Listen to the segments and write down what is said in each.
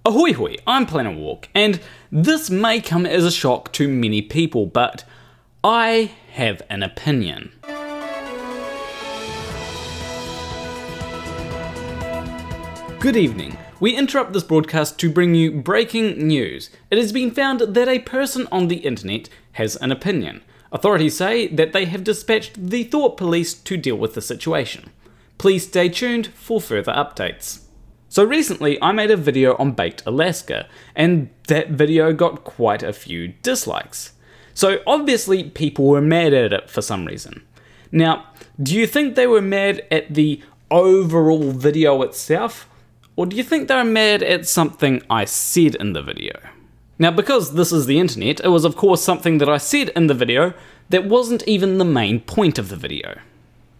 Ahoy hoy, I'm Planarwalk, and this may come as a shock to many people, but I have an opinion. Good evening. We interrupt this broadcast to bring you breaking news. It has been found that a person on the internet has an opinion. Authorities say that they have dispatched the Thought Police to deal with the situation. Please stay tuned for further updates. So recently I made a video on Baked Alaska, and that video got quite a few dislikes. So obviously people were mad at it for some reason. Now, do you think they were mad at the overall video itself? Or do you think they were mad at something I said in the video? Now, because this is the internet, it was of course something that I said in the video that wasn't even the main point of the video.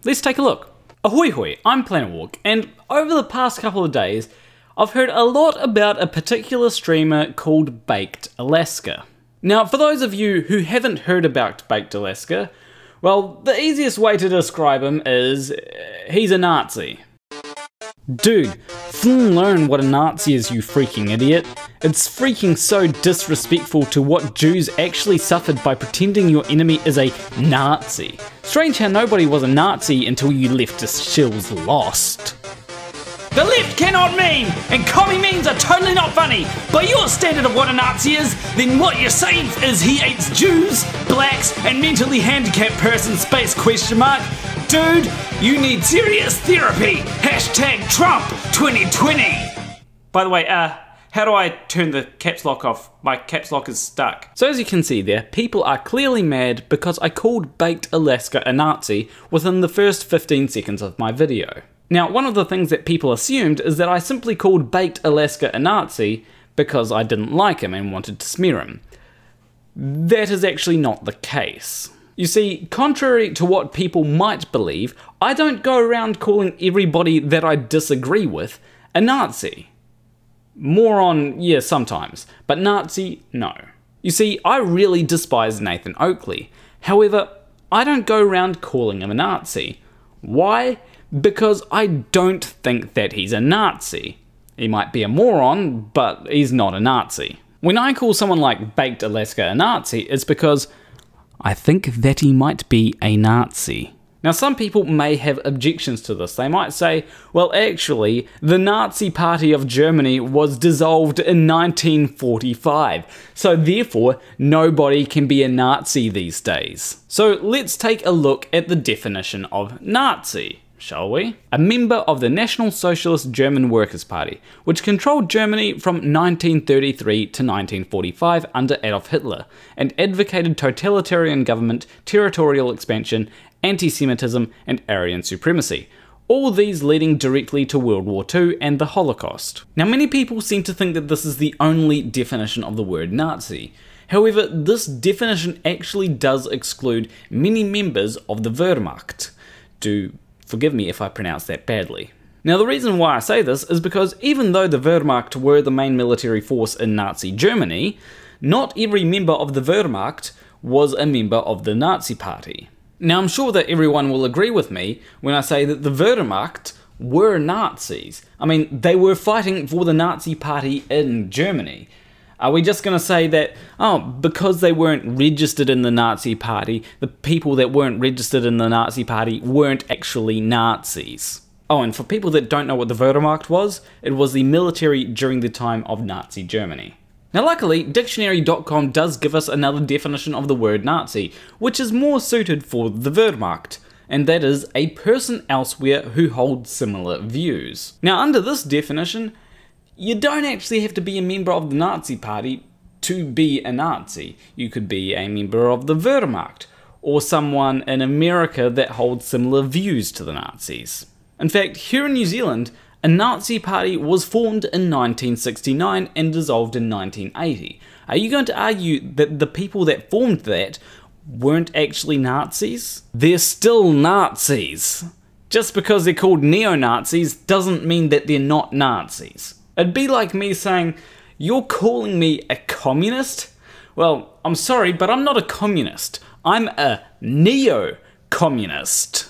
Let's take a look. Ahoy hoy, I'm Planarwalk, and over the past couple of days, I've heard a lot about a particular streamer called Baked Alaska. Now, for those of you who haven't heard about Baked Alaska, well, the easiest way to describe him is, he's a Nazi. Dude, learn what a Nazi is, you freaking idiot. It's freaking so disrespectful to what Jews actually suffered by pretending your enemy is a Nazi. Strange how nobody was a Nazi until you leftist shills lost. The left cannot meme, and commie memes are totally not funny. By your standard of what a Nazi is, then what you're saying is he hates Jews, blacks, and mentally handicapped persons, space question mark. Dude, you need serious therapy. Hashtag Trump 2020. By the way, how do I turn the caps lock off? My caps lock is stuck. So as you can see there, people are clearly mad because I called Baked Alaska a Nazi within the first 15 seconds of my video. Now, one of the things that people assumed is that I simply called Baked Alaska a Nazi because I didn't like him and wanted to smear him. That is actually not the case. You see, contrary to what people might believe, I don't go around calling everybody that I disagree with a Nazi. Moron, yeah, sometimes, but Nazi, no. You see, I really despise Nathan Oakley. However, I don't go around calling him a Nazi. Why? Because I don't think that he's a Nazi. He might be a moron, but he's not a Nazi. When I call someone like Baked Alaska a Nazi, it's because I think that he might be a Nazi. Now, some people may have objections to this. They might say, well, actually, the Nazi Party of Germany was dissolved in 1945, so therefore, nobody can be a Nazi these days. So let's take a look at the definition of Nazi, shall we? A member of the National Socialist German Workers' Party, which controlled Germany from 1933 to 1945 under Adolf Hitler, and advocated totalitarian government, territorial expansion, anti-Semitism, and Aryan supremacy. All these leading directly to World War II and the Holocaust. Now, many people seem to think that this is the only definition of the word Nazi. However, this definition actually does exclude many members of the Wehrmacht. Forgive me if I pronounce that badly. Now, the reason why I say this is because even though the Wehrmacht were the main military force in Nazi Germany, not every member of the Wehrmacht was a member of the Nazi Party. Now, I'm sure that everyone will agree with me when I say that the Wehrmacht were Nazis. I mean, they were fighting for the Nazi Party in Germany. Are we just going to say that, oh, because they weren't registered in the Nazi Party, the people that weren't registered in the Nazi Party weren't actually Nazis? Oh, and for people that don't know what the Wehrmacht was, it was the military during the time of Nazi Germany. Now, luckily, dictionary.com does give us another definition of the word Nazi, which is more suited for the Wehrmacht, and that is a person elsewhere who holds similar views. Now, under this definition, you don't actually have to be a member of the Nazi Party to be a Nazi. You could be a member of the Wehrmacht, or someone in America that holds similar views to the Nazis. In fact, here in New Zealand, a Nazi Party was formed in 1969 and dissolved in 1980. Are you going to argue that the people that formed that weren't actually Nazis? They're still Nazis. Just because they're called neo-Nazis doesn't mean that they're not Nazis. It'd be like me saying, you're calling me a communist? Well, I'm sorry, but I'm not a communist. I'm a neo-communist.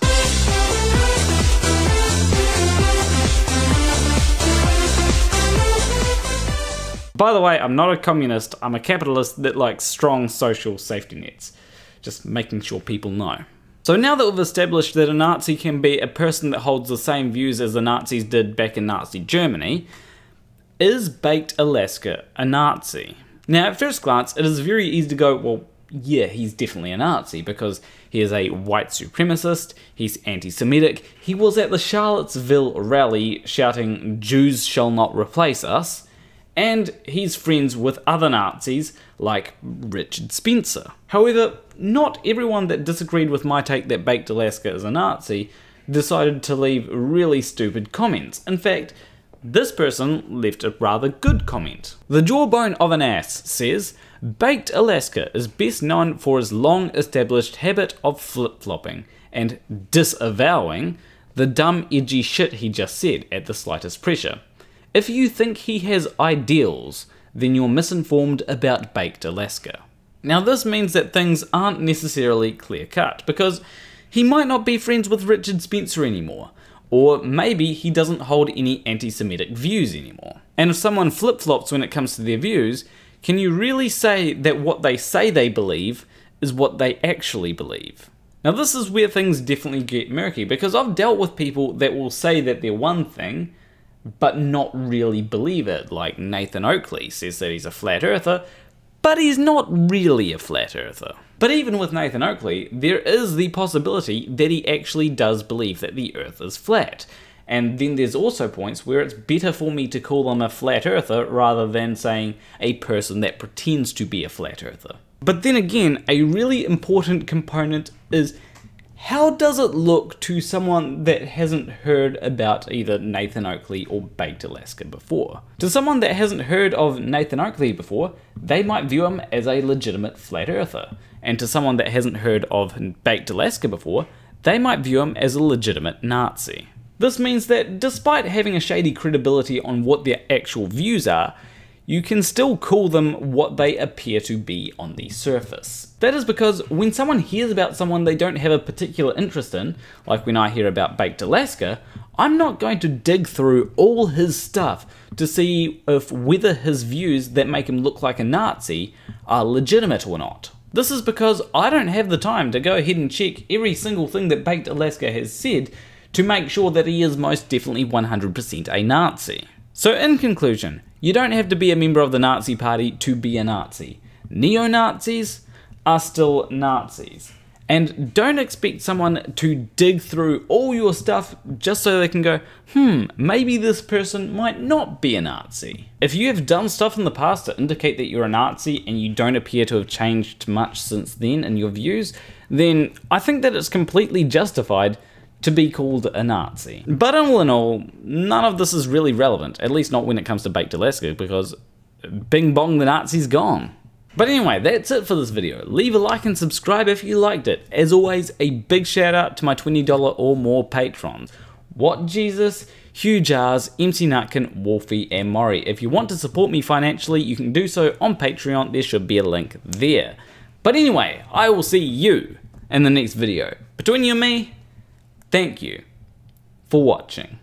By the way, I'm not a communist, I'm a capitalist that likes strong social safety nets. Just making sure people know. So now that we've established that a Nazi can be a person that holds the same views as the Nazis did back in Nazi Germany, is Baked Alaska a Nazi? Now at first glance, it is very easy to go, well, yeah, he's definitely a Nazi because he is a white supremacist, he's anti-Semitic, he was at the Charlottesville rally shouting, "Jews shall not replace us," and he's friends with other Nazis like Richard Spencer. However, not everyone that disagreed with my take that Baked Alaska is a Nazi decided to leave really stupid comments. In fact, this person left a rather good comment. The Jawbone of an Ass says, "Baked Alaska is best known for his long established habit of flip-flopping and disavowing the dumb edgy shit he just said at the slightest pressure. If you think he has ideals, then you're misinformed about Baked Alaska." Now this means that things aren't necessarily clear-cut, because he might not be friends with Richard Spencer anymore, or maybe he doesn't hold any anti-Semitic views anymore. And if someone flip-flops when it comes to their views, can you really say that what they say they believe is what they actually believe? Now this is where things definitely get murky, because I've dealt with people that will say that they're one thing, but not really believe it, like Nathan Oakley says that he's a flat earther, but he's not really a flat earther. But even with Nathan Oakley, there is the possibility that he actually does believe that the earth is flat. And then there's also points where it's better for me to call them a flat earther rather than saying a person that pretends to be a flat earther. But then again, a really important component is, how does it look to someone that hasn't heard about either Nathan Oakley or Baked Alaska before? To someone that hasn't heard of Nathan Oakley before, they might view him as a legitimate flat earther. And to someone that hasn't heard of Baked Alaska before, they might view him as a legitimate Nazi. This means that despite having a shady credibility on what their actual views are, you can still call them what they appear to be on the surface. That is because when someone hears about someone they don't have a particular interest in, like when I hear about Baked Alaska, I'm not going to dig through all his stuff to see if whether his views that make him look like a Nazi are legitimate or not. This is because I don't have the time to go ahead and check every single thing that Baked Alaska has said to make sure that he is most definitely 100% a Nazi. So in conclusion, you don't have to be a member of the Nazi Party to be a Nazi. Neo-Nazis are still Nazis. And don't expect someone to dig through all your stuff just so they can go, maybe this person might not be a Nazi. If you have done stuff in the past to indicate that you're a Nazi and you don't appear to have changed much since then in your views, then I think that it's completely justified to be called a Nazi. But all in all, none of this is really relevant, at least not when it comes to Baked Alaska, because bing bong, the Nazi's gone. But anyway, that's it for this video. Leave a like and subscribe if you liked it. As always, a big shout out to my $20 or more patrons. What Jesus, Hugh Jarsz, M.C.Nutkin, Wolfie and Morrie. If you want to support me financially, you can do so on Patreon. There should be a link there. But anyway, I will see you in the next video. Between you and me, thank you for watching.